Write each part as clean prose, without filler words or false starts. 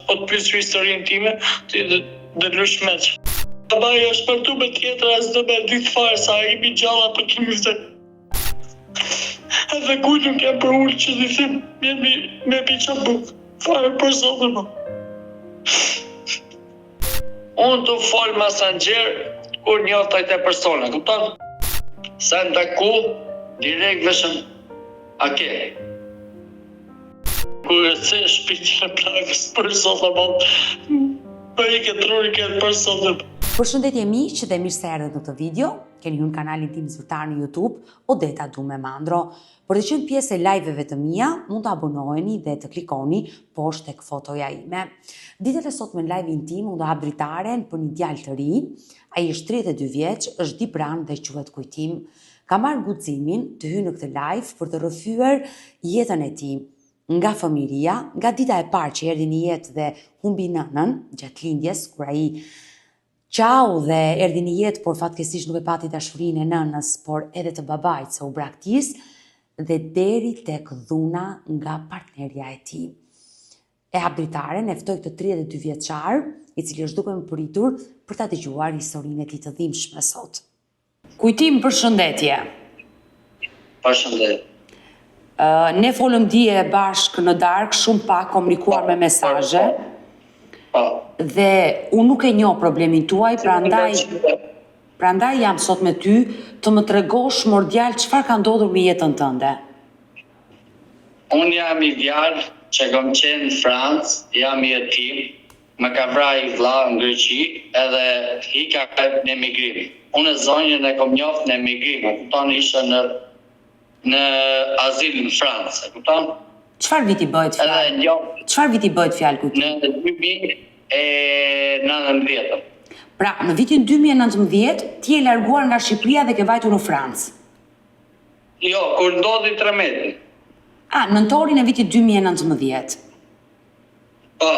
po të pyesë historinë time, ti do lush meç. Babai është përtu me tjetër, as do me ditë fare sa ai mi gjalla për kimi vdek. Edhe ku nuk jam për ullë që di thim, me pi qa buk. Fare për zotë më. Unë të folë Messenger kur njoftaj të persona, kupton? Sa në taku, direkt veshëm, a ke? Kur e se shpiti në plakës për zotë më, për i këtë ruri këtë për zotë më. Përshëndetje miq dhe mirë se erdhët në këtë video. Keni hyrë në kanalin tim zyrtar në YouTube, Odeta Dume Mandro. Për të qenë pjesë e live-eve të mia, mund të abonoheni dhe të klikoni poshtë tek fotoja ime. Ditët e sotme në live-in tim unë do hap dritaren për një djalë të ri. Ai është 32 vjeç, është dipran dhe quhet Kujtim. Ka marrë guximin të hyjë në këtë live për të rrëfyer jetën e tij. Nga fëmijëria, nga dita e parë që erdhi në jetë dhe humbi nënën gjatë lindjes, kur ai qau dhe erdhi në jetë, por fatkesish nuk e pati dashurinë e nënës, por edhe të babait se u braktis, dhe deri tek dhuna nga partnerja e tij. E hap dritaren, e ftoj këtë 32 vjeçar, i cili është duke më pritur për ta dëgjuar historinë e tij të dhimbshme sot. Kujtim, përshëndetje. Përshëndetje. Ne folëm dje bashkë në darkë, shumë pak komunikuar me mesazhe. Dhe unë nuk e njoh problemin tuaj, prandaj jam sot me ty të më tregosh mordjal çfarë ka ndodhur me jetën tënde. Unë jam i djalë që kam qenë në Francë, jam i jetim, më ka vrarë vlla në Greqi edhe hika në emigrim. Unë zonjën e kam njoft në emigrim, kupton, isha në azil në Francë, kupton? Çfarë viti bëhet fjalë? Çfarë viti bëhet fjalë Kujtim? Në 2019. Pra, në vitin 2019 ti je larguar nga Shqipëria dhe ke vajtur në Francë. Jo, kur ndodhi tremeti. Nëntorin e vitit 2019. Po.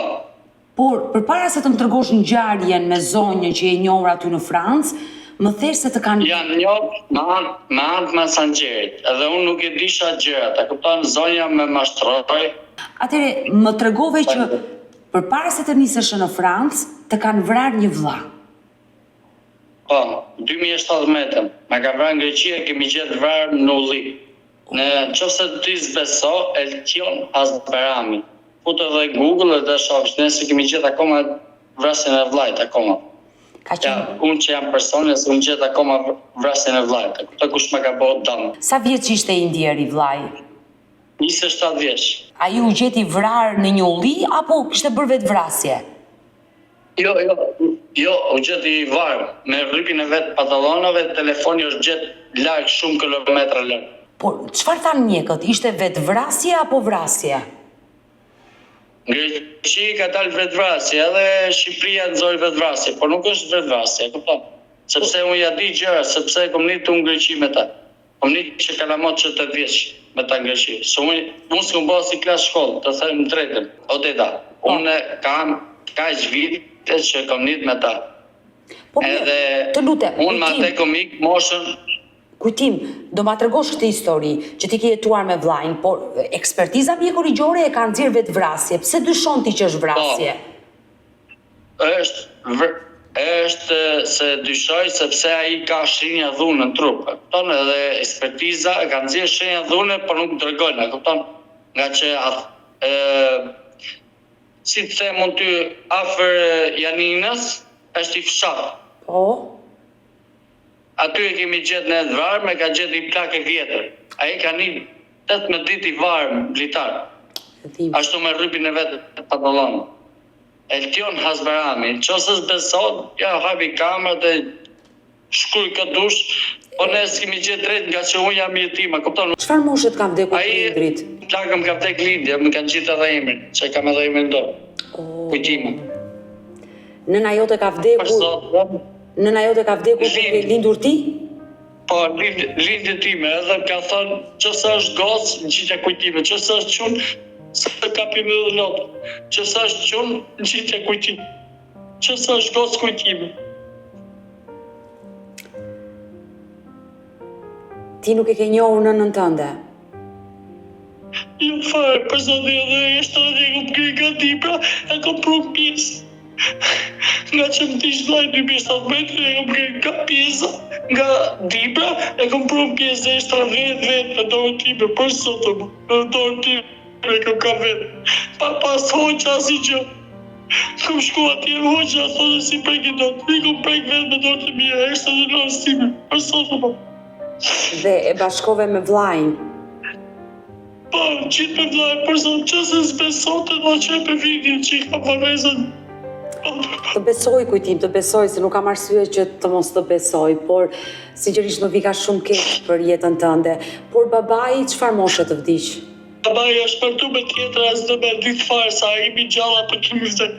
Por, përpara se të më tregosh ngjarjen me zonjën që je njohur aty në Francë, më thesh se të kanë... Jam njohur me anë Messengerit, edhe unë nuk e disha gjërat, a kupton, zonja me mashtroi. Atëre, më tregove që përpara se të nisesh në Francë, të kanë vrarë një vlla. Po, 2017, me ka vrarë në Greqi e kemi gjetë vrarë në Ulli. Në qofse ti s'beso, Eltion Hasberami. Futë edhe Google dhe shofsh, nëse kemi gjetë akoma vrasjen e vllajt akoma. Unë që jam personi, se unë gjetë akoma vrasjen e vllajt. Këto kush më ka bëu dëm. Sa vjeç ishte i ndjeri vllai? 27 vjeç. Ai u gjeti vrarë në një ulli apo kishte bërë vetë vrasje? Jo, u gjeti i varë. Me rrypin e vetë pantallonave, telefoni është gjetë larg shumë kilometra larg. Por çfarë thanë mjekët? Ishte vetë vrasje apo vrasje? Greqi ka dalë vetvrasje, edhe Shqipëria nxori vetvrasje, por nuk është vetvrasje, kupton? Sepse unë ja di gjëra, sepse kom nitur në Greqi me ta. Kom nitur që kalamot që 8 vjeç me ta në Greqi. Se unë s'kom bërë si klasë shkollë, të them drejtën. Odeta, unë kam kaq vite që kom nitur me ta. Edhe unë ma te kom ik moshën. Kujtim, do ma tregosh këtë histori që ti ke jetuar me vllajin, por ekspertiza mjekurigjore e ka nxjerrë vetë vrasje. Pse dyshon ti që është vrasje? Është se dyshoj sepse ai ka shenja dhune në trup. Kupton, edhe ekspertiza e ka nxjerrë shenja dhune, por nuk tregon, kupton? Nga që si të them unë ty afër Janinës është i fshatë. Po. Aty e kemi gjetë në varë, me ka gjetë i plakë vjetër. Ai ka një 18 ditë i varë blitar. Ashtu me rrypin e vetë pantallon. Eltion Hasberami, nëse s'beson, ja hapi kamerën dhe shkruaj këtë dush, po ne s'kemi gjetë drejt nga që unë jam jetim, a kupton? Çfarë moshe ka vdekur prindrit? Ai plakëm ka vdek lindje, më kanë gjetë edhe emrin, që kam edhe emrin dorë. Kujtimi. Nëna jote ka vdekur. Nëna jote ka vdekur kur ke lindur ti? Po, lindje time, edhe ka thënë, qëse është gocë, në qitja Kujtime, qëse është qunë, se të kapim edhe lotë, qëse është qunë, në qitja Kujtime, qëse është gocë Kujtime. Ti nuk e ke njohur nënën tënde? Jo fare, për zotin edhe e shtatë e kom kërë nga Dibra, e kom pru pjesë. Nga që më t'i shlaj 2017 e kom kërë nga pjesa, nga Dibra, e kom pru pjesë e shtatë vetë me dorë time, për sotëm, me dorë time e kom ka vetë. Pa pas hoqa si që, kom shku atje hoqa, thotë si preki do, i kom prek vetë me dorë të mija, e shtatë e dorë time, për sotëm. Dhe e bashkove me vllajin. Po, qitë me vlajë, për zonë që se s'besote do që e për vidin që i ka përvezën. Të besoj Kujtim, të besoj, se nuk kam arsye që të mos të besoj, por sinqerisht nuk vika shumë keq për jetën tënde. Por babai çfarë moshe të vdiq? Babai është përtu me tjetër, as dhe me ditë farë, sa i mi gjalla për kimi vdek.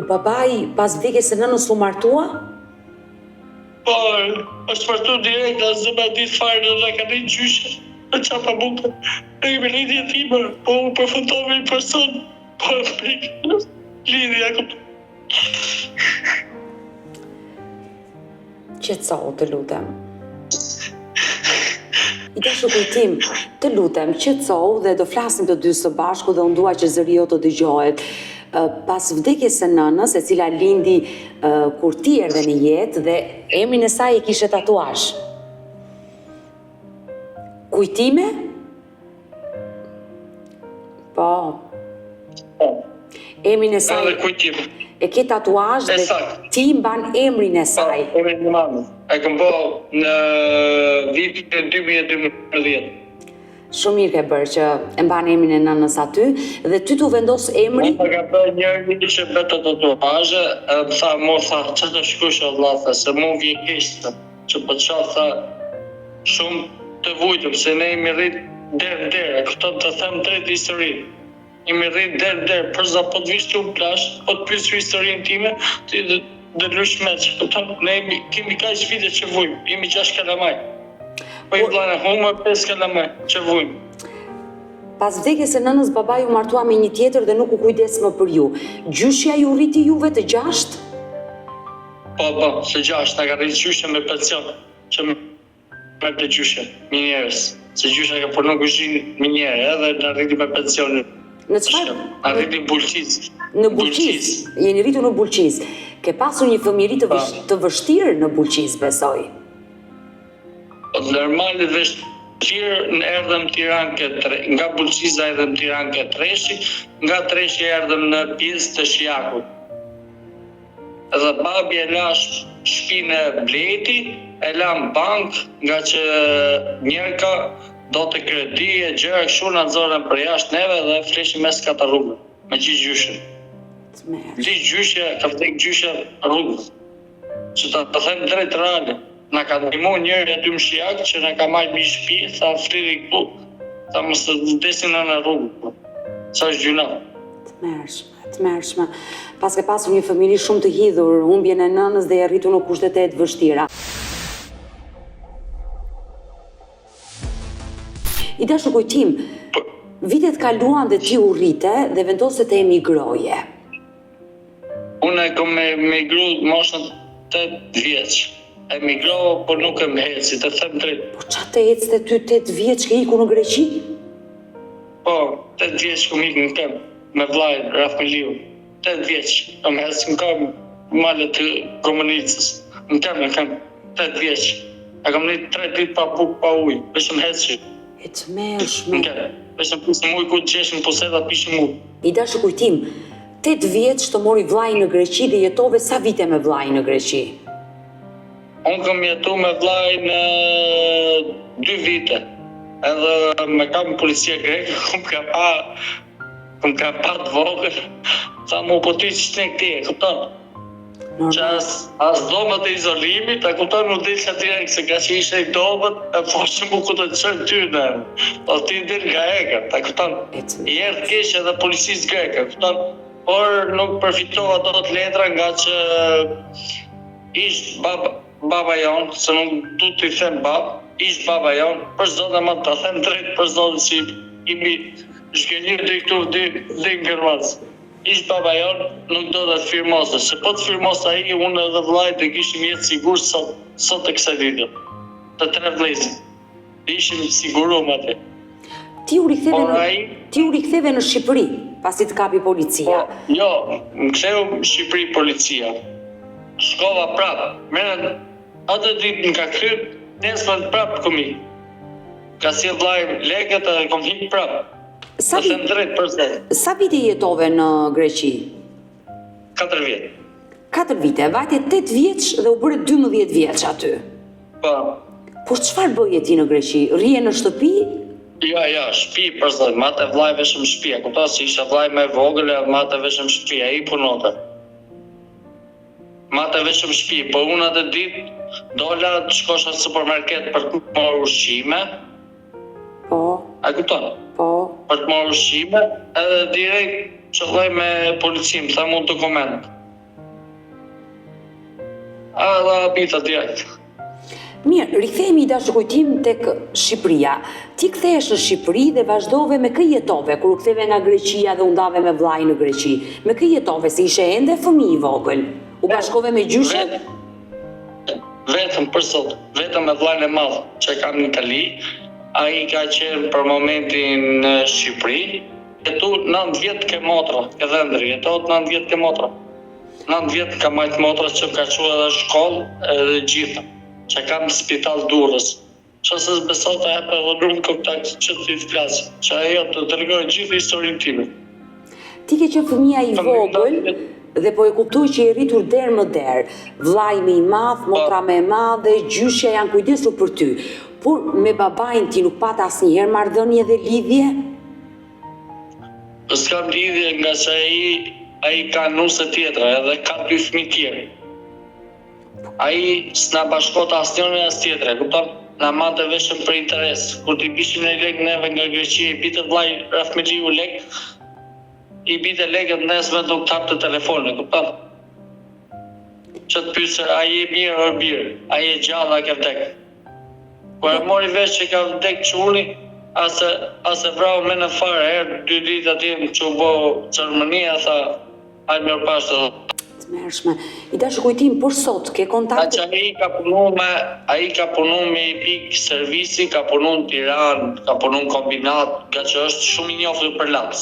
Babai pas vdekjes së nënës u martua? Po, është përtu direkt, as dhe me ditë farë në dhe ka një gjyshe. Në qapa buke, e kemi lidhje time, po u përfundove i person, po e prikë, lidhja këpë. Qetësohu, të lutem. I dashur Kujtim, të lutem, qetësohu dhe do flasim të dy së bashku dhe unë dua që zëri jote të dëgjohet. Pas vdekjes së nënës, e cila lindi kur ti erdhe në jetë dhe emrin e saj e kishe tatuazh. Kujtime? Po. Emrin e saj Edhe kujtime. e ke tatuazh dhe ti mban emrin e saj. Emrin e mamës. E këm bo në vitin e 2012. Shumë mirë ke bërë që e mban emrin e nënës aty dhe ty t'u vendos emri. Unë ka bërë njëri që betë të tatuazhe, më tha, mo tha, që të shkush o vlathe, se mu vje kishtë, që për qatë tha shumë të vujtëm, se ne imi rritë derë, këto të them drejt historinë. Imi rritë derë, përza po të vishtu në plash, po të pysë historinë time, ti dhe lush meqë, këto ne kemi ka ishtë vite që vujmë, imi 6 kalamaj. Po i vlane, humë 5 kalamaj që vujmë. Pas vdekjes së nënës, babai u martua me një tjetër dhe nuk u kujdes më për ju. Gjyshja ju rriti juve të 6? Po, se 6, nga ka rritë gjyshja me pension, që me të gjyshja, minjerës. Se gjyshja ka përnu kuzhinë minjerë, edhe në rriti me pensionin. Në çfarë? Në rriti Bulqiz. Në Bulqiz. Jeni rritur në Bulqiz. Ke pasur një fëmijëri të vështirë në Bulqiz, besoj. Po normali vështirë në erdhëm Tiranë këtë, nga Bulqiza erdhëm Tiranë këtë Treshi, nga Treshi erdhëm në pjesë të Shjakut. Edhe babi e la shpinë e Bleti, e la në bank, nga që njerëka do të kredi e gjëra kështu në nëzorën për jashtë neve dhe fleshim mes kata rrugë, me gjithë gjyshën. Gjithë gjyshë, ka vdek gjyshë rrugë. Që ta them drejt rale, na ka ndihmu njëri aty më Shijak që na ka marrë mi shtëpi, tha fliri këtu, tha mos të vdesin në rrugë. Sa është gjuna. Të mërshme. Pas ke pasur një fëmijëri shumë të hidhur, humbjen e nënës dhe e rritur në kushtet e të vështira. I dashur Kujtim, vitet kaluan dhe ti u rrite dhe vendose të emigroje. Unë e kom emigru moshën 8 vjeç. Emigrova, por nuk e më heci, të them drejt. Po qa të ecë ty 8 vjeç ke iku në Greqi? Po, 8 vjeç kom ikë në kem, me vlajnë, Rafmiliu. 8 vjeç, kom heci në kam malet të komunicës. Në kem, 8 vjeç. E kom një 3 dit pa buk, pa ujë, veshëm heci. E të mërshme. Veshëm pisëm ujë, ku të gjeshëm poseda, pishëm ujë. I dashur Kujtim, 8 vjeç të mori vlajnë në Greqi dhe jetove sa vite me vlajnë në Greqi? Unë kam jetu me vlajnë 2 vite. Edhe me kam policia greke, kum ka pa të vogël. Tha mu po ti që të këti e, këpëton. Që as domët e izolimit, a këpëton nuk dilë që atyre, se ka që ishe i domët, e foshë mu ku të qërë ty në. Po ti dilë nga eka, a këpëton. I erdhë kesh edhe policisë greke, këpëton. Por nuk përfitova do të letra nga që ishtë baba jonë, se nuk du t'i them bab, ishtë baba jonë, për zonë e ma të them drejt për zonë që imi shkenjur dhe këtu dhe në Gërmazë. Ishtë baba jonë, nuk do të firmosë, se po të firmosë a i, unë edhe vlajt e kishim jetë sigur sot e kësa video, të 3 vlezit, ishim siguru më atë. Ti u riktheve në Shqipëri, pasi të kapi policia. Jo, më ktheu në Shqipëri policia. Shkova prapë. Merë atë ditë më ka kryer, nesër prapë komi. Ka si vllai lekët edhe kom hip prapë. Sa vite jetove në Greqi? 4 vjet. 4 vite, vajte 8 vjeç dhe u bëre 12 vjeç aty. Po. Por çfarë bëje ti në Greqi? Rrije në shtëpi? Ja, shtëpi përsëri, matë vllai veshëm shtëpi. Kupton se isha vllai më i vogël, matë veshëm shtëpi, ai punonte. Matë veshëm shtëpi, po unë atë ditë dola të shkosha në supermarket për të marrë ushqime. Po. A kupton? Po. Për të marrë ushqime, edhe direkt çolloj me policin, më tha mu dokument. Dhe habita direkt. Mirë, rikthehemi dashur kujtim tek Shqipëria. Ti kthehesh në Shqipëri dhe vazhdove me kë jetove kur u ktheve nga Greqia dhe u ndave me vllai në Greqi. Me kë jetove se ishe ende fëmijë i vogël? U bashkove me gjyshet? Vetëm për sot, vetëm me vllain e madh që kam në Itali. Ai ka qenë për momentin në Shqipëri. Jetu 9 vjet ke motra, ke dhëndri, jetot 9 vjet ke motra. 9 vjet ka majt motra që ka qenë edhe shkollë edhe gjitha. Që kam në spital Durrës. Që se s'besot e hepe dhe nuk kontakt që ti të flasë, që ajo të tërgoj gjithë historinë time. Ti ke qenë fëmia i vogël dhe po e kuptoj që i rritur der më der. Vllai më i madh, motra më e madhe, gjyshja janë kujdesur për ty. Por me babain ti nuk pat asnjëherë marrëdhënie dhe lidhje? S'kam lidhje nga se ai ka nuse tjetra edhe ka 2 fëmijë tjerë. Ai s'na bashkot asnjëri as tjetre, kupton? Na mante veshëm për interes. Kur t'i bishim në lek neve nga Greqia, i bite vllai Rafmeliu lek, i bite lekët nesme do të hapte telefonin, kupton? Që të pyese, a je mirë o birë, a je gjallë a ke vdek? Kur e mori vesh që ka vdek çuni, ase vrau me në fare, herë 2 ditë atje që u bo ceremonia, tha, hajde mirë pashtë. Mërshme. I dashur kujtim, por sot ke kontakt? Ai ka punu me i pik servisi, ka punu në Tiranë, ka punu në kombinat, nga që është shumë i njohur për laps.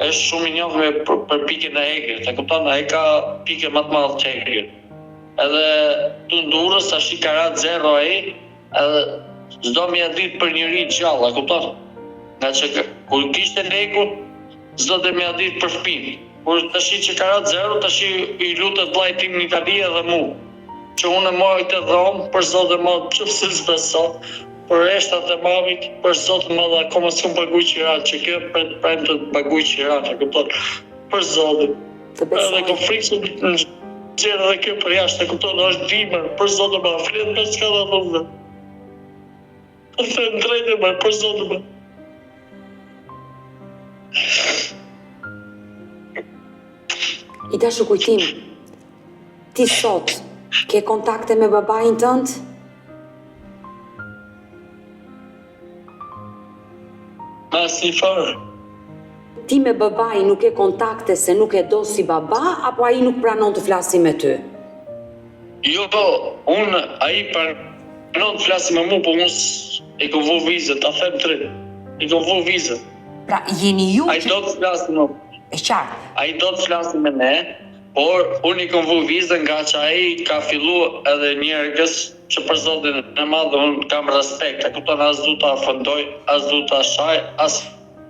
Është shumë i njohur për pikën e Egrit, e kupton? Ai ka pikën më të madhe të Egrit. Edhe tu në Durrës tash i ka rat 0 ai, edhe s'do më ia dit për njëri gjallë, e kupton? Nga që kur kishte legun, s'do të më ia dit për fëmijë. Kur tash që ka rat 0, tash i lutet vllai tim në Itali edhe mu. Që unë moj të dhomë, për zotë e madhë që se s'beso, për reshtat e mamit, për zotë e madhë akoma s'u paguaj qirat, që kjo për të prejmë të paguaj qirat, e kupton, për zotë. Edhe kom frikë në gjerë dhe kjo për jashtë, e kupton, është dimër, për zotë e madhë, fletë për s'ka dhe dhëmë. Të në drejtë e madhë, për zotë e madhë. I dashur kujtim, ti sot ke kontakte me babain tënd? Asnjë farë. Ti me babain nuk ke kontakte se nuk e do si baba, apo ai nuk pranon të flasi me ty? Jo, ai pranon të flasi me mu, po unë e kom vu vizët, ta them drejt. I kom vu vizët. Pra, jeni ju ai do të flasi me mu. E qartë. Ai do të flasi me ne, por unë i kom vu vizën nga që ai ka fillu edhe njerëgës që për zotin e madhë unë kam respekt, e kupton, as du të afëndoj, as du të ashaj, as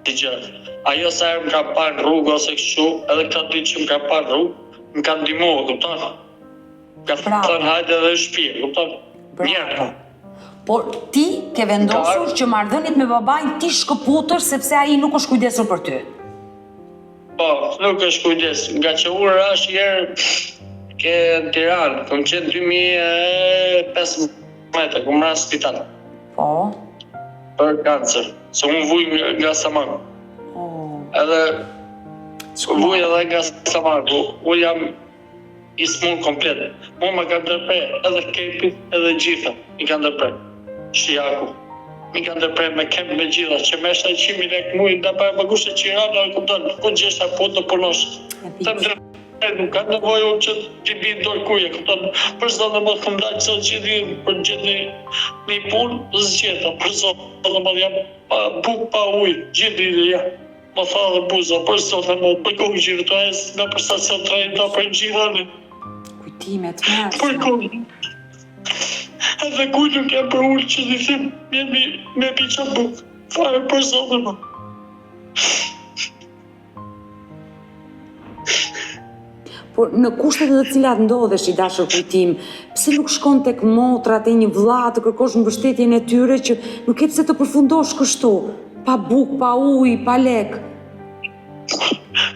të gjë. Ajo sa herë më ka parë rrugë ose kështu, edhe këta ditë që më ka parë rrugë, më ka ndihmu, kupton? Ka thënë hajde edhe në shtëpi, kupton? Mirë. Por ti ke vendosur që marrëdhëniet me babain ti shkëputësh sepse ai nuk është kujdesur për ty. Po, nuk është kujdes, nga që unë rash herë ke në Tiranë, kom qenë 2015, kom rrasë spital. Po? Për kancer, se unë vuj nga Samarë. Edhe, vuj edhe nga Samarë, unë jam i smunë komplet. Mu më ka ndërpre edhe kepit edhe gjitha, i ka ndërpre. Shiaku. Mi ka ndërprej me kemp me gjitha, që me shta 100.000 lek mujë, da pa e më gushe qirana, e këmëton, ku gjesha po të punosh. nuk ka nevojë që t'i bëj dorë kuje, kupton? Për zonë më kam dalë çdo gjë për gjithë një punë, zgjeta, për zonë më jam pa buk pa ujë, gjithë ja. Më tha dhe buza, për zonë më për kohë gjithë të esë në për stacion trajnë ta për gjithani. Kujtimet Për mërshme. kohë. Edhe kuj nuk jam për ullë që një thim, me pi qa buk. Fare për zonë më. Por në kushtet në të cilat ndodhesh i dashur Kujtim, pse nuk shkon tek motrat e një vëlla të kërkosh mbështetjen e tyre që nuk e pse të përfundosh kështu, pa buk, pa ujë, pa lek.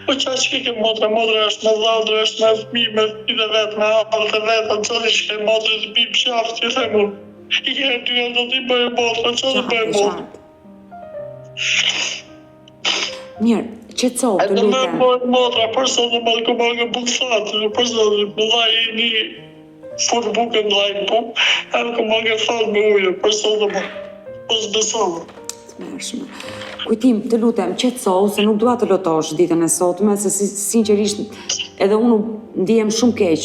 Po qa që ke motra është me dhaldrë, është me fmi, me fmi dhe vetë, me apër të vetë, në qëllë që ke motra të bim qaftë, që the mund. I kërë ty e do t'i bëjë motra, që dhe bëjë motra. Mirë, qetëso, të Edhe me lutem. bëjë motra, përsa dhe më ku marrë bukësatë, përsa dhe më dhaj e një furë bukë në dhaj bukë, edhe ku marrë fatë me ujë, përsa dhe më pos besovë. Mërshme. Kujtim, të lutem, qetëso, se nuk dua të lotosh ditën e sotme, se sinqerisht edhe unë ndihem shumë keq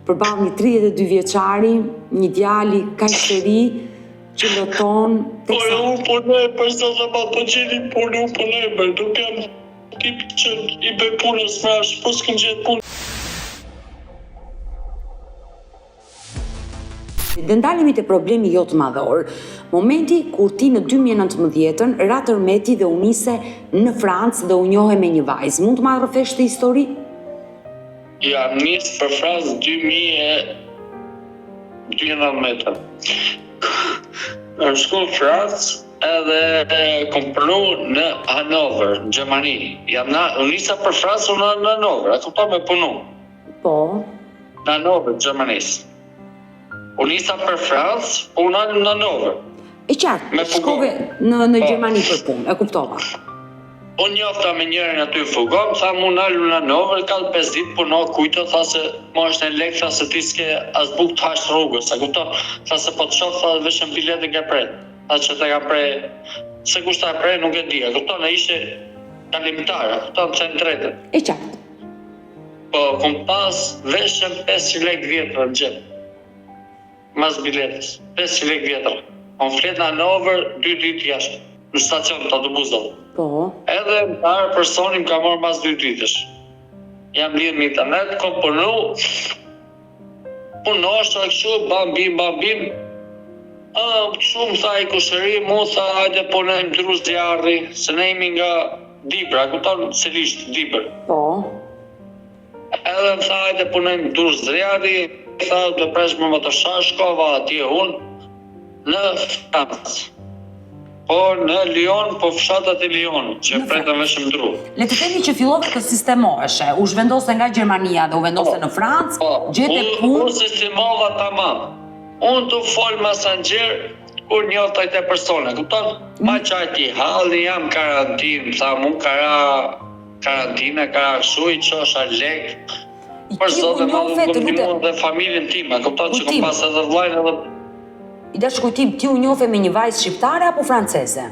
përballë një 32 vjeçari, një djali kaq të ri që loton Po e unë punoj, përsa dhe ma po gjeni punë, unë punoj, bërë, nuk jam tip që i bëj punës frash, po s'kën gjetë punë. Dhe ndalemi te problemi jo të madhor. Momenti kur ti në 2019-ën ra tërmeti dhe u nise në Francë dhe u njohe me një vajzë. Mund të ma rrëfesh të histori? Ja, nisë për Francë 2019. Në shku në Francë edhe kom punu në Hanover, në Gjermani. U nisa për Francë në Hanover, a kupton me punu. Po. Në Hanover, Gjermanisë. U nisa për Francë, puna në Hanover. E qartë, Me pugon. shkove në Gjermani për punë, e kuptova. Unë njofta me njërin aty fugon, tha mu nalu në Hanover, ka 5 ditë puno kujto, tha se ma është në lek, tha se ti s'ke as buk të hash rrugës, a kupton? Tha se po të shoh, tha veshën biletin ka prej. Tha që te ka prej, se kush ta prej nuk e di, a kupton? E ishe kalimtar, a kupton? Që në tretën. E qartë. Po, kom pas veshën 500 lek vjetër në gjep. Mas biletës, 500 lek vjetër. On flet në Hanover 2 ditë jashtë, në stacion të autobusave. Po. Edhe më parë personi më ka marrë mas 2 ditësh. Jam lidh me internet, kom punu, punosh të kështu, bam bim. Kështu më tha i kushëri, mu tha, hajde punojmë drus djarri, se ne jemi nga Dibër, a kupton Selisht, Dibër. Po. Edhe më tha, hajde punojmë drus djarri, tha, do presh me motorsha, shkova atje unë, në Francë. Po në Lyon, po fshatat e Lyon, që pretëm veshëm dru. Le të themi që fillove të sistemoheshe, u zhvendose nga Gjermania dhe u vendose në Francë, gjete punë. Unë sistemova tamam. Unë të folë masanxher, kur njofta i te persone, kupton? Ma qajti halli, jam karantinë, tha mu karantina, kara këshu, i qosha lek. Për zote ma dhe këmtimu dhe familjen time, kupton që kom pas edhe vlajnë edhe... I dash Kujtim, ti u njofe me një vajzë shqiptare apo franceze?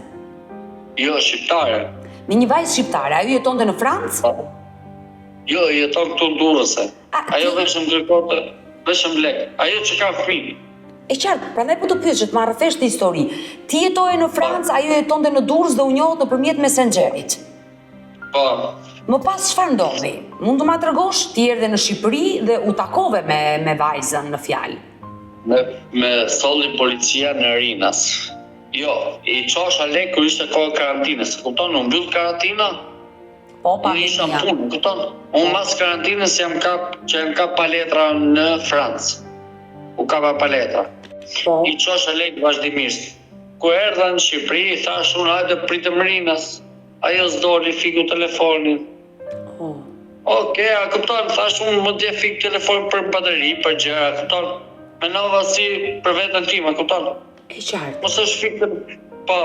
Jo, shqiptare. Me një vajzë shqiptare, ajo jetonte në Francë? Jo, jeton këtu në Durrëse. Ajo veshëm kërkote, veshëm lek. Ajo që ka fëmijë. E qartë, prandaj po të pyes që të marrë fesh të histori. Ti jetoje në Francë, ajo jetonte në Durrës dhe u njohët nëpërmjet Messengerit. Po. Më pas çfarë ndodhi? Mund të ma tregosh? Ti erdhe në Shqipëri dhe u takove me vajzën në fjalë. Me solli policia në Rinas. Jo, i qosha lek kër ishte kohë karantinës. Kupton, unë mbyll karantina, Po, pa unë isha punë, kupton? Unë mas karantinës jam kap paletra në Francë. U kapa paletra. Po. I qosha lek vazhdimisht. Ku erdha në Shqipëri, thash unë hajde pritëm Rinas. Ajo s'doli, fiku telefonin. Oke, a kupton, thash unë më dje fik telefon për bateri, për gjëra, kupton? Menova si për vetën time, kupton? E qartë. Mos është fikë, po,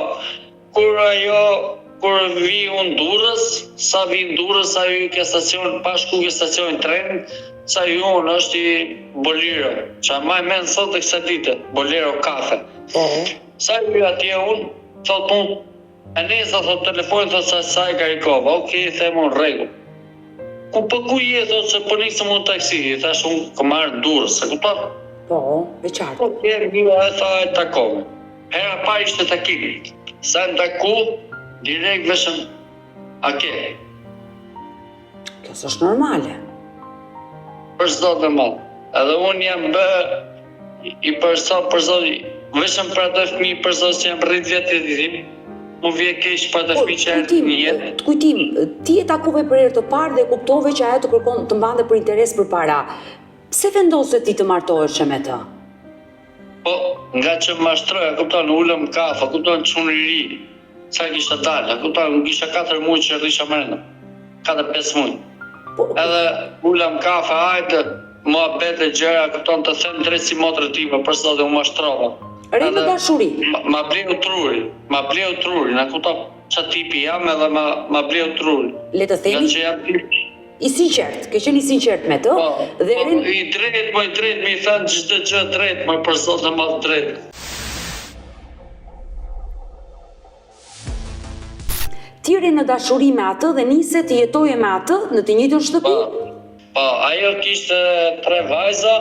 kur vi unë Durrës, sa vi në Durrës, sa ju ke stacion, pashku ke stacionin tren, sa ju unë është i Bolero, që maj menë sot e kësa dite, Bolero kafe. Sa ju atje unë, thot unë, e nesa thot telefonin, thot sa e Karikova, okej, them unë regu. ku jetë, ose po nisëm unë taksi, i thash unë kam marrë Durrës, e kupton? Po, me qartë. Po, mira, e tha e takove. Hera parë ishte takimi. Sa në taku, direkt veshëm, a ke? Kjo s'është normale. Për çdo të madh. Edhe unë jam bë i përsa, veshëm për atë fëmijë përsa që jam rrit vjetë të tim, mu vje keq për atë fëmijë që erë një jetë. Të kujtim, ti e takove për herë të parë dhe kuptove që ajo të kërkon të mbante për interes për para. Pse vendose ti të martohesh me të? Po, nga që mashtroja, kupton, ullëm kafe, kupton, çun i ri, sa kisha dalë, kupton, kisha 4 muaj që rrisha mrena, 4-5 muaj. Edhe ullëm kafe, hajtë, mua bete gjëra, kupton, të them drejt si motrë time, për sot dhe u mashtrova. Re në dashuri. Ma bleu truri, na kupton, që tipi jam edhe ma bleu truri. Le të themi, Nga që jam tipi. i sinqert, ke qenë i sinqert me të, dhe I drejt, mi thënë çdo gjë drejt, për sot dhe ma drejt. ti re në dashuri me atë dhe nise të jetoje me atë në të njëjtën shtëpi? Po, ajo kishte 3 vajza,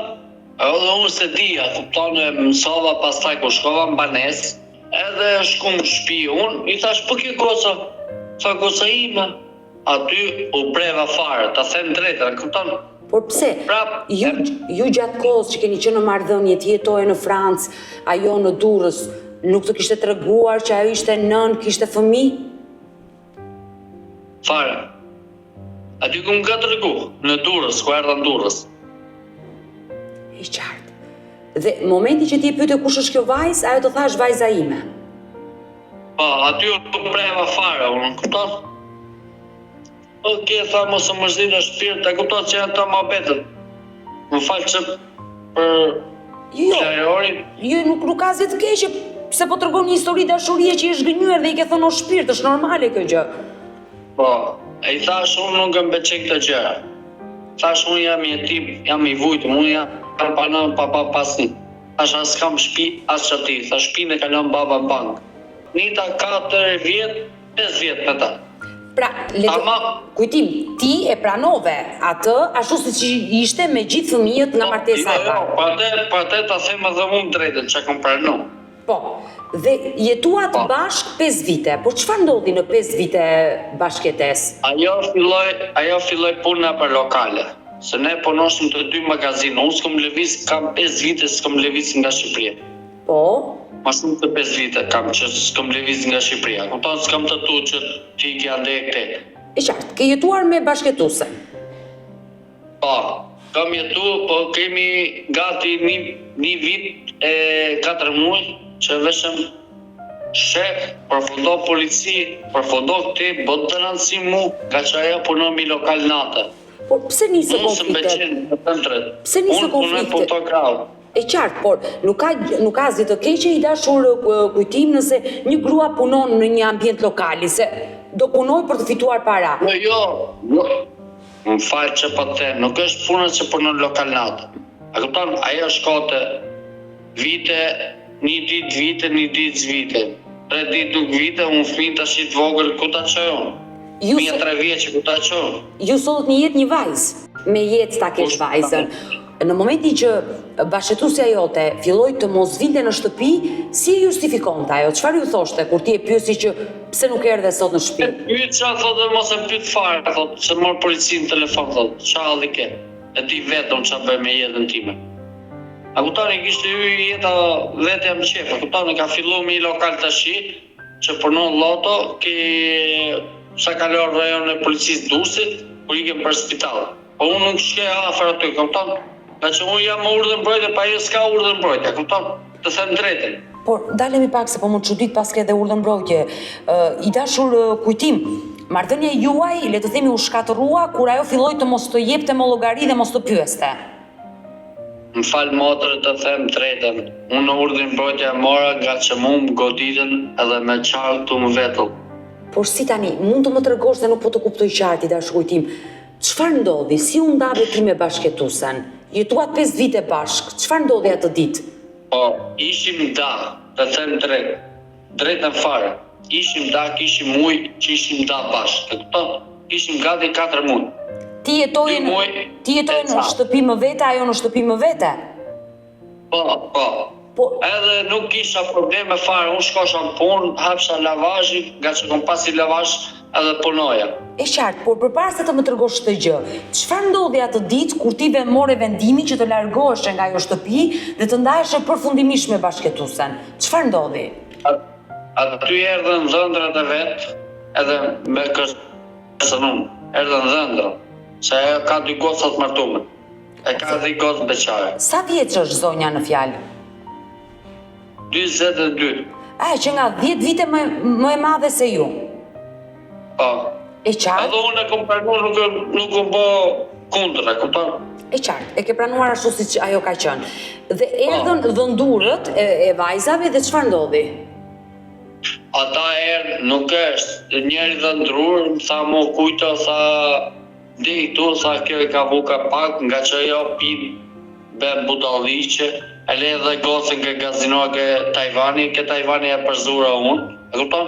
edhe unë se dija, kupton, e mësova pastaj ku shkova në banesë, edhe shkum në shtëpi unë, i thash po ke goca, tha goca ime, aty u preva fare, ta them drejtën, kupton? Por pse? Prap, Ju gjatë kohës që keni qenë në marrëdhënie, të jetoje në Francë, ajo në Durrës, nuk të kishte treguar që ajo ishte nën, kishte fëmijë? fare. Aty ku më ka tregu, në Durrës, ku erdha në Durrës. E qartë. Dhe momenti që ti e pyete kush është kjo vajzë, ajo të thash vajza ime. Po, aty u preva fare, unë, kupton? Oke, tha mos e mërzit në shpirt, e kupton që janë ta ma betën. Më falë që për flajorin. Jo, nuk ka asgjë të keqe, pse po tregon një histori dashurie që i është gënjur dhe i ke thënë o shpirt, është normale kjo gjë. Po, e i thash unë nuk e mbeqen këtë gjëra. Thash unë jam jetim, jam i vujtëm, unë jam panon papa pasni. Thash as kam shtëpi, as qati, thash shtëpinë e kalon baba në bankë. Nita 4 vjet, 5 vjet me ta. Pra, kujtim, ti e pranove atë ashtu siç ishte me gjithë fëmijët nga martesa e parë. Jo, pa ta them edhe unë drejtën që kam pranu. Po, dhe jetuat bashk 5 vite, por çfarë ndodhi në 5 vite bashkëtesë? Ajo filloi puna për lokale. Se ne punoshim të 2 magazinë. Unë s'kom lëviz, kam 5 vite s'kom lëviz nga Shqipëria. Po? Ma shumë të 5 vite kam që s'kom lëviz nga Shqipëria. Kupton, s'kam të tu që ti kja ndë e këte. E qartë, ke jetuar me bashkëtuesen? Po, kam jetu, po kemi gati një vit e 4 muaj që veshëm shef, përfundo polici, përfundo këti, botë të nënë si mu, nga që ajo punon mi lokal natë. Por pse nisë konfliktet? Unë së mbeqen në të ndret. Pse nisë Unë punoj konfliktet? për të grau. E qartë, por nuk ka asgjë të keqe i dashur kujtim nëse një grua punon në një ambient lokali, se do punoj për të fituar para. Jo, më falë që po të them, nuk është puna që punon lokal natë. A kupton, ajo shkote vite, një ditë vite. 3 ditë nuk vite, unë fëmijë tash i të vogël, ku ta qojon? Fëmija 3 vjeç, ku ta qojon? Ju sot një jetë një vajzë, me jetë ta kesh vajzën. Në momentin që bashkëtuesja jote filloi të mos vinte në shtëpi, si e justifikonte ajo? Çfarë ju thoshte kur ti e pyesi që pse nuk erdhe sot në shtëpi? Pyet çfarë thotë, mos e pyet fare, thotë, se mor policinë në telefon, thotë, çfarë ke? E ti vetëm çfarë bëj me jetën time. A kuptoni, kishte hyrë jeta vetë jam qef, a kuptoni, ka fillu me një lokal tashi, që punon loto, sa kalor rajon e policisë Durrësit, kur ikem për spital. Po unë nuk shkej afër aty, kupton? Nga që unë jam më urdhër mbrojtje, pa ajo s'ka urdhër mbrojtje, kupton? Të them drejtën. Por dalemi pak se po më çudit pas ke edhe urdhër mbrojtje. I dashur kujtim, marrëdhënia juaj, le të themi, u shkatërrua kur ajo filloi të mos të jepte më llogari dhe mos të pyeste. Më falë motër të them drejtën, unë në urdhën mbrojtje e mora nga që mu më goditën edhe me qartë të më vetëll. Por si tani, mund të më tregosh dhe nuk po të kuptoj qartë i dashur kujtim, çfarë ndodhi, si u ndave ti me bashkëtuesen? Jetuat 5 vite bashk, çfarë ndodhi atë ditë? Po, ishim da, të them drejtën fare. Ishim da, kishim ujë që ishim da bashkë, të kupton? Ishim gati 4 muaj. Ti jetoje në shtëpi më vete, ajo në shtëpi më vete? Po. Edhe nuk kisha probleme fare, unë shkosha në punë, hapsha lavazhi, nga që kom pasi lavazh edhe punoja. E qartë, por përpara se të më tregosh këtë gjë, çfarë ndodhi atë ditë kur ti morë vendimin që të largoheshe nga ajo shtëpi dhe të ndaheshe përfundimisht me bashkëtuesen? Çfarë ndodhi? Aty erdhën dhëndrat e vet, edhe me kërcënun, erdhën dhëndra, se ajo ka 2 goca të martuar. E ka 2 gocë beqare. Sa vjeç është zonja në fjalë? 42. Që nga 10 vite më e madhe se ju. Po. E qartë? Edhe unë e kom pranuar, nuk kom bë kundër, e kupton? E qartë, e ke pranuar ashtu siç ajo ka qenë. Dhe erdhën dhëndurët e vajzave dhe çfarë ndodhi? Ata nuk është, njeri dhëndrur, më tha mo kujto, tha di këtu, tha kjo i ka vuka pak, nga që jo pin be budalliqe, e le dhe gocën ke gazinoa ke Tajvani, ke Tajvani e përzura unë, e kupton?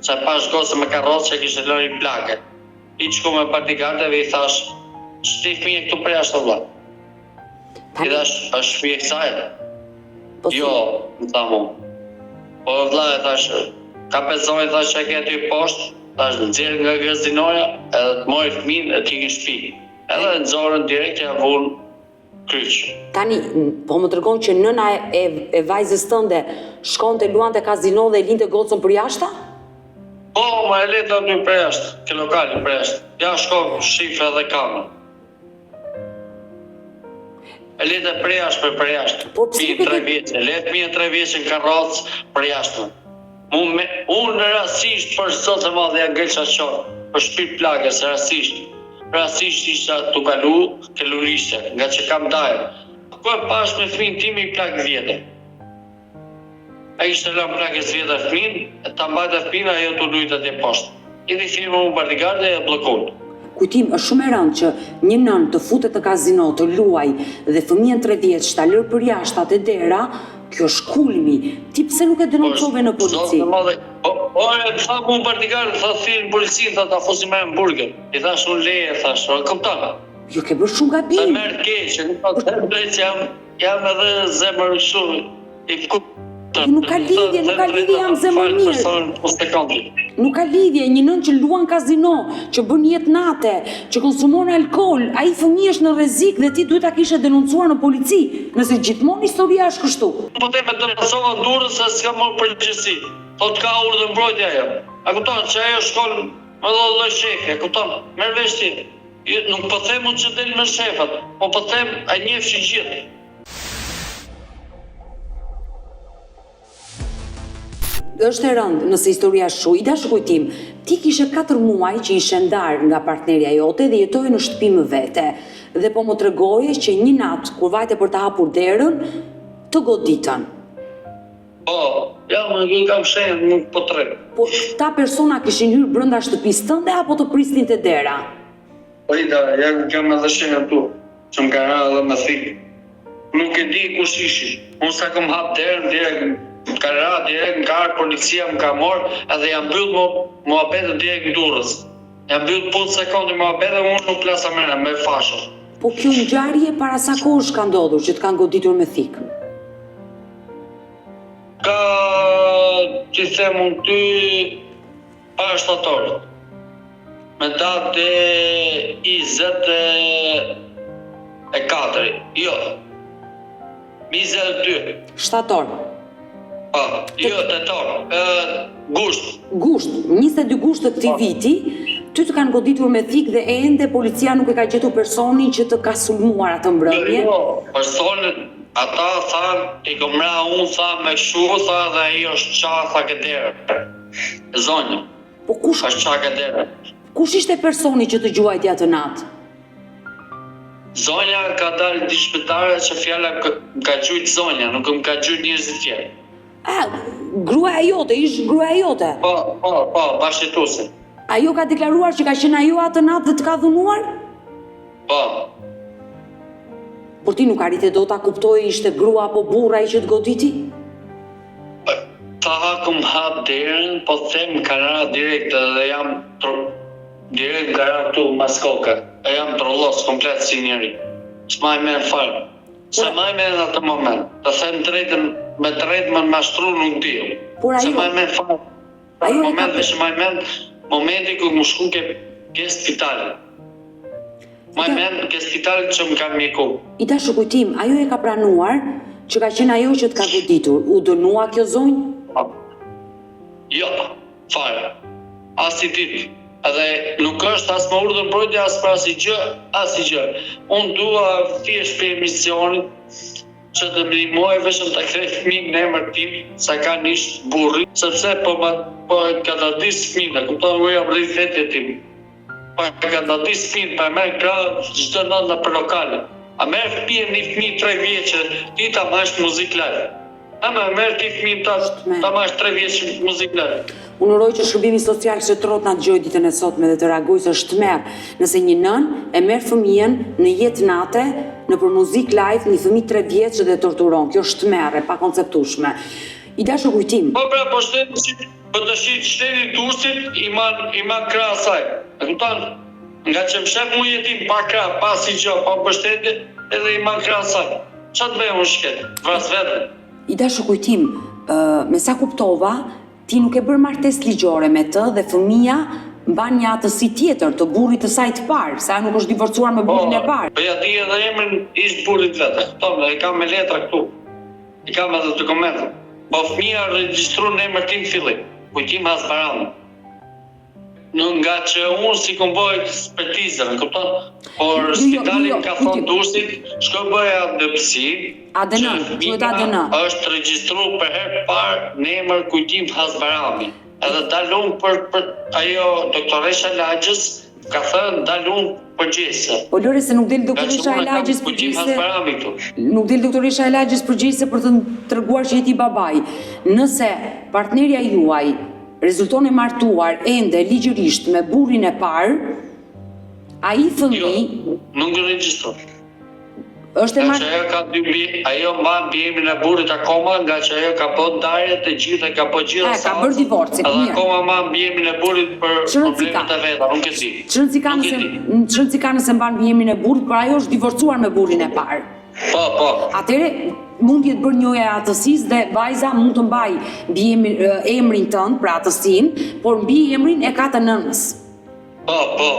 Se pash gocën me karrocë që kishte lëri plake. I qku me partikarteve i thash, shti fëmije këtu për jashtë vlla. I thash, është fëmije kësaj? Jo, më tha mu. Po vlla e thash, ka pezoj, thash që ke aty poshtë, thash nxjerr nga gazinoja, edhe të mori fëmin e t'i në shtëpi. Edhe nxorën direkt e avun kryq. Tani, po më tregon që nëna e vajzës tënde shkonte luante kazino dhe linte gocën për jashta? Po, ma e letë aty për jashtë, ke lokali për jashtë. Ja shko shifre dhe kamë. E letë për jashtë për jashtë. Letë 3 vjeqe në karrocë për jashtë. Unë rastisht për sot e madhe ja ngëllqa qonë, për shpirë plake, se rastisht isha të kalu ke lurishte, nga që kam dajë. Ko e pash me fëmin timi i plakë vjetë. A ishte lëmë plakës vjetë e fëmin, ta mbajtë e fëmin, ajo të lujtë atje poshtë. I di firmë më partigarde e blokon. Kujtim, është shumë e rëndë që një nën të futet të kazino, të luaj dhe fëmijën 3 vjeç ta lërë për jashtë atë dera, kjo është kulmi. Ti pse nuk e denoncove në polici? Po, e tha mu partigarde, tha thirë në policinë, tha ta fusim me në burger. I thash unë leje, thash, këptana. Jo ke bërë shumë gabim. Se merë keqë, jam edhe zemër shumë. Nuk ka lidhje, jam zemër mirë. Nuk ka lidhje, një nën që luan kazino, që bën jetë nate, që konsumon alkool, ai fëmijë është në rrezik dhe ti duhet ta kishe denoncuar në polici, nëse gjithmonë historia është kështu. Po te me denoncova durrës se s'ka marrë përgjegjësi. Thot ka urdhër mbrojtje ajo. A kupton që ajo shkon me lloj shefi, a kupton? Merr vesh ti. Nuk po them unë që del me shefat, po them ai njefshin gjithë. Është e rëndë nëse historia është i dash kujtim, ti kishe 4 muaj që ishe ndarë nga partnerja jote dhe jetoje në shtëpi më vete. Dhe po më tregoje që një natë, kur vajte për të hapur derën, të goditën. Po, ja, më kam shenjë, nuk po treg. Po, ta persona kishin hyrë brenda shtëpisë tënde apo të prisnin te dera? Po, ja kam edhe shenjë tu, që më ka ra edhe me thikë. Nuk e di kush ishi. Unë sa kom hap derën, direkt ka ra, direkt nga arë policia më ka morë, edhe jam mbyllë muhabetën direkt në durrës. Jam mbyllë punë sekundi muhabetën, unë nuk plasa me fashën. Po kjo ngjarje para sa kohësh ka ndodhur që të kanë goditur me thikë? Ka, që them unë ty, para shtatorit. Me datë 24, jo, 22. Shtator. Jo, tetor, gusht. Gusht, 22 gusht të këtij viti, ty të kanë goditur me thikë dhe ende policia nuk e ka gjetur personin që të ka sulmuar atë mbrëmje? Jo, personin, ata thanë, i kom ra unë, tha me shu, tha dhe i është qa, tha këderë. Zonjë, po kush është qa këderë. Kush ishte personi që të gjuajti atë natë? Zonja ka dalë di shpitare që fjalla ka gjujtë zonja, nuk më ka gjujtë njerëzit tjerë. Gruaja jote, ish gruaja jote? Po, bashkëtuese. Ajo ka deklaruar që ka qenë ajo atë natë dhe të ka dhunuar? Po. Por ti nuk arrite do ta kuptoje ishte grua apo burra i që të goditi? Ta kum hap derën, po them ka ra direkt dhe jam direkt nga këtu Maskoka. E jam trollos komplet si njeri. S'maj me fare. Se maj me në atë moment. Të them drejtën, me drejtë më mashtru nuk di. Por Se ajo, maj me fare. ajo e Moment ka dhe që maj me momenti ku më shku ke spitali. Maj me ke spitali që më kam mjeku. i dashur kujtim, ajo e ka pranuar që ka qenë ajo që të ka goditur. U dënua kjo zonjë? Jo, fare. As i ditë. Edhe nuk është as më urdhën mbrojtje, as për asgjë. Unë dua thjesht për emisionit që të më ndihmoj vetëm ta kthej fëmijën në emër tim, sa ka nisht burri, sepse po ka dadis fëmijën, kupton, unë jam rrit vetë tim. Po ka dadis fëmijën, pa merr krah çdo natë për lokale. A merr fëmijën një fëmijë 3 vjeçë, ti ta mash muzikë live. A më merr ti fëmijën ta mash 3 vjeçë muzikë live. Unë uroj që shërbimi social që trot na dëgjoj ditën e sotme dhe të reagoj se është tmerr nëse një nën e merr fëmijën në jetë nate në për muzikë live një fëmijë 3 vjeç dhe torturon. Kjo është tmerr e pakonceptueshme. I dashur kujtim. Po pra, po të shit shteti Durrësit i man krah asaj. E kupton? Nga që më shef mu jetim pa krah, pa si gjë, pa mbështetje, edhe i man krah asaj. Ç'a të bëjmë unë shket? Vras vetë. I dashur kujtim, me sa kuptova, ti nuk e bërë martes ligjore me të dhe fëmia mban një atësi tjetër të burrit të saj të parë, sa nuk është divorcuar me burrin e parë. Po ja di edhe emrin ish burrit vetë. Kupton, e kam me letra këtu. I kam edhe dokumentin. Po fëmia regjistron në emër tim fillim. Kujtim Hasbaran. Nga që unë si kom bëj ekspertizën, kupton? Por spitalin ka thonë Durrësit, shko bëj adopsi. ADN, quhet ADN. Është regjistruar për herë parë në emër Kujtim Hasbarami. Edhe dalun për ajo doktoresha Lagjës ka thënë dalun përgjithëse. Po Lore se nuk del doktoresha e Lagjës përgjithëse. Nuk del doktoresha e Lagjës përgjithëse për të treguar që jeti babai. Nëse partnerja juaj rezulton e martuar ende ligjërisht me burrin e parë, ai fëmijë nuk regjistron. Është e marrë. Ajo ka dy ajo mban emrin e burrit akoma, nga që ajo ka bërë ndarje të gjitha, ka bërë gjithë ka bërë divorcin. Edhe akoma mban emrin e burrit për problemet e veta, nuk e di. Çrëndsi ka nëse mban emrin e burrit, por ajo është divorcuar me burrin e parë. Po. Atëre mund të bërë njëja e atësisë dhe vajza mund të mbaj mbi emrin tënd për atësinë, por mbi emrin e ka të nënës. Po.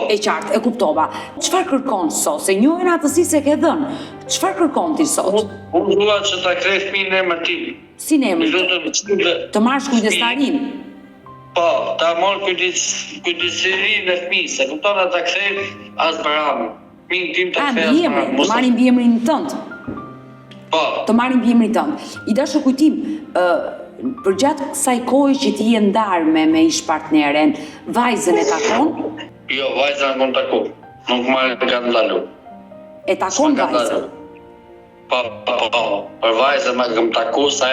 E qartë, e kuptova. Çfarë kërkon sot? Se njëjën atësisë e ke dhënë. Çfarë kërkon ti sot? Unë dua që ta krej fëmijën në emër tim. Si në emër? Të marrësh kujdestarin. Po, ta marr kujdesirinë e fëmijës, e kupton, ta kthej Hasbarami. Fëmijën tim ta kthej Hasbarami. Të marrin mbi emrin tënd. Po. Të marrin mbi emrin tënd. I dashur kujtim, përgjatë kësaj kohe që ti je ndarme me ish partneren, vajzën e takon? Jo, vajzën e kom taku. Nuk më ka ndalu. E takon vajzën? Po. Për vajzën më kam taku sa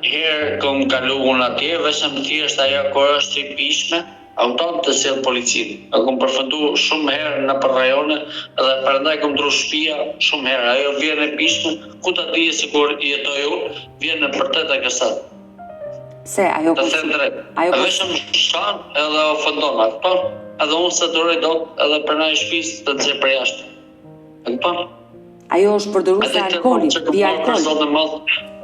herë kom kalu unë atje, vetëm thjesht ajo kur është i pishme, auton të sjell policinë. E kom përfundu shumë herë në për rajone, edhe prandaj kom ndru shtëpia shumë herë. Ajo vjen e pishme, ku ta di se kur jetoj unë, vjen në përtet e kësaj. Se ajo të them drejt. Vetëm shkan edhe ofendon ato. Edhe unë se doroj dot edhe pranaj shtëpisë të nxjerr për jashtë. E kupton? Ajo është përdoruese e alkoolit, pi alkool.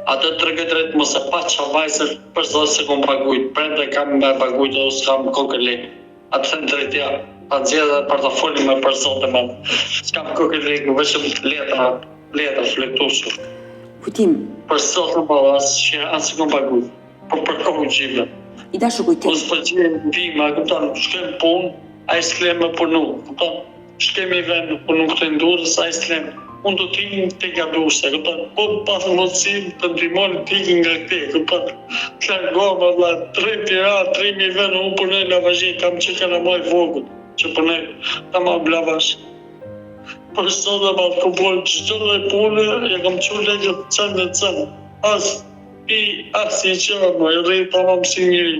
Atë tregoj drejt mos e pa çavajsër për zonë se kom paguajt. Prandaj kam me paguajt ose kam kokë lek. Atë them drejt ja. Pa nxjerrë portofolin me për zonë më. S'kam kokë lek, vetëm letra flektuese. Kujtim. Për sot më as kom paguajt. Për kohë gjime. I dashur kujtim. Ose për gjime vima, kupton, shkem punë, ai s'klem me punu, kupton? Shkem i vend punu këtë Durrës, ai s'klem. Unë do t'im të gaduese, kupton? Po pas mundësi të ndihmon t'i nga këte, kupton? Klargova valla 3 Tiranë, 3.000 vend, unë punoj lavazhi, kam që kanë moj vogël, që punoj tamam lavash. Për sot e malë kupon çdo lloj pune, ja kam qulë që të cënë. As i qërë më, e rejtë tamam si njëri.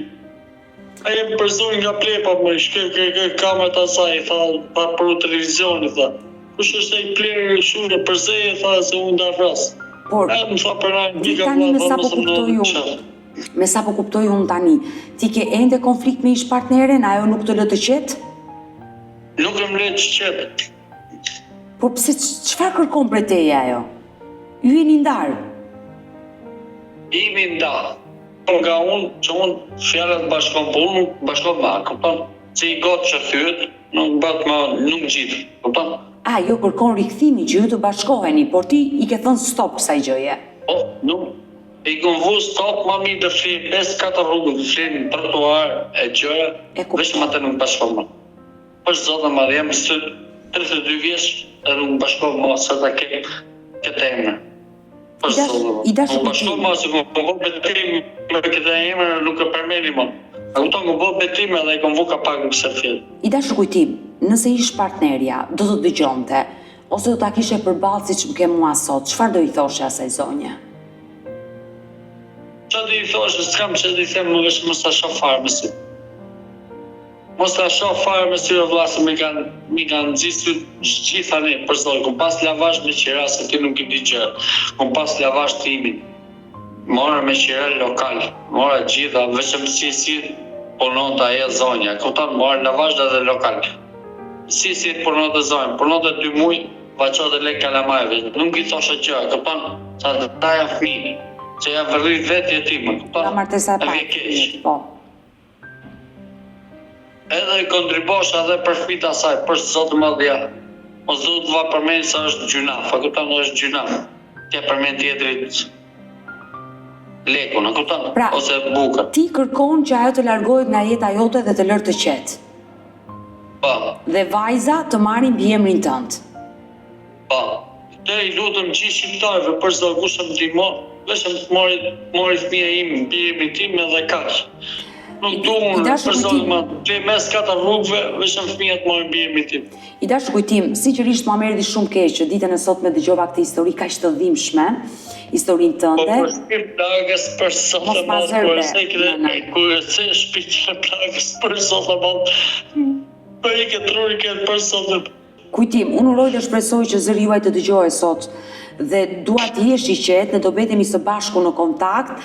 A jem person nga plepa më, shke kamerët asaj, tha për televizioni, tha. Kush është e i plerë shure, përse e tha se unë da vrasë. Por, ti tani me sa po kuptoj unë tani, ti ke ende konflikt me ish partneren, ajo nuk të lë të qetë? Nuk e mlet qëtë. Por pse çfarë kërkon prej teje ajo? Ju jeni ndarë. Imi nda. Nga unë, që unë fjallat bashkon, po unë nuk bashkon ma, këpëton? Si i gotë që thyët, nuk bat ma, nuk gjitë, këpëton? Jo kërkon rikthimi që ju të bashkoheni, por ti i ke thënë stop kësaj gjëje. Po, nuk. I kom vu stop, ma mi të flinë 5-4 rrugë, të flinë trotuar e gjëra, vetëm atë nuk bashkon ma. Për zotë ma dhe jam 32 vjeç e nuk bashkon ma, se ta ke këtë emër. I dashur Nuk bashkon ma, se kom vu betim me këtë emër, nuk e përmeni ma. A kupton, kom vu betim edhe i kom vu ka pak nëse fjellë. I dashur kujtim, nëse ish partnerja, do të dëgjonte, ose do ta kishe përballë siç më ke mua sot, çfarë do i thoshe asaj zonje? Qa do i thoshe, s'kam që do i them, më vesh mos ta shoh fare me sy. Mos ta shoh fare me sy o vlasë, mi kanë zisur gjitha ne, për zonë, kom pas lavash me qira, se ti nuk i di gjë, kom pas lavash timin. Mora me qira lokal, mora gjitha, vetëm si punonta e zonja, kupton, mora lavash edhe lokal. Si punonte zonja, punonte 2 muaj, vaqote lek kalamajve, nuk i thoshe gjë, kupton, sa ta janë fëmijë. Që ja vërrit vetë jetimë, këpëton? Ka martesa e pak, po. Edhe i kontribosh edhe për fmit asaj, për zotë më dhja. Mos du të va përmeni sa është gjunaf, a këpëton është gjunaf. Tja përmeni tjetërit leku, në këpëton? Ose buka. Ti kërkon që ajo të largohet nga jeta jote dhe të lërë të qetë. Po. Dhe vajza të marrin mbi emrin tënd. Po. Të i lutëm gjithë shqiptarëve për zdo kushëm t'imo, vetëm të mori fëmija im, mbi emrin tim edhe kaq. Nuk du unë për zonë më të mes 4 rrugëve, vetëm fëmijat mori mbi emrin tim. I dashur kujtim, sinqerisht më merrti shumë keq që ditën e sotme dëgjova këtë histori kaq të dhimbshme, historinë tënde. Po për plagës për sot e madh, kur se shpirtin e plagës për sot e madh. Për i këtë rruri këtë për sot e Kujtim, unë uroj dhe shpresoj që zëri juaj të dëgjohej sot dhe dua të jesh i qetë, ne do betemi së bashku në kontakt,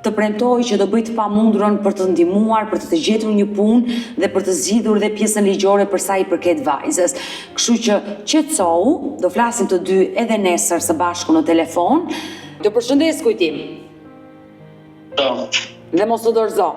të premtoj që do bëj të pamundurën për të ndihmuar, për të gjetur një punë dhe për të zgjidhur dhe pjesën ligjore për sa i përket vajzës. Kështu që qetësohu, do flasim të dy edhe nesër së bashku në telefon. Të përshëndes Kujtim. Dhe mos të dorëzo.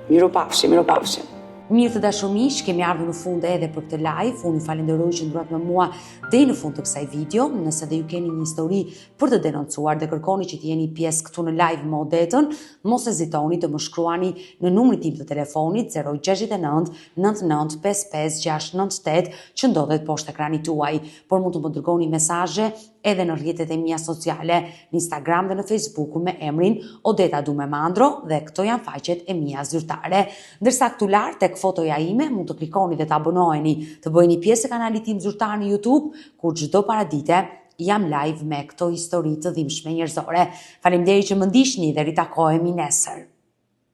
Miropafshim, miropafshim. Mirë të dashur miq, kemi ardhur në fund edhe për këtë live. Unë ju falenderoj që ndruat me mua deri në fund të kësaj video. Nëse dhe ju keni një histori për të denoncuar dhe kërkoni që të jeni pjesë këtu në live më odetën, mos hezitoni të më shkruani në numrin tim të telefonit 069 99 55 698 që ndodhet poshtë ekranit tuaj. Por mund të më dërgoni mesazhe edhe në rrjetet e mia sociale, në Instagram dhe në Facebook me emrin Odeta Dumemandro dhe këto janë faqet e mia zyrtare. Ndërsa këtu lart tek fotoja ime mund të klikoni dhe të abonoheni, të bëheni pjesë e kanalit tim zyrtar në YouTube, ku çdo paradite jam live me këto histori të dhimbshme njerëzore. Faleminderit që më ndiqni dhe ritakohemi nesër.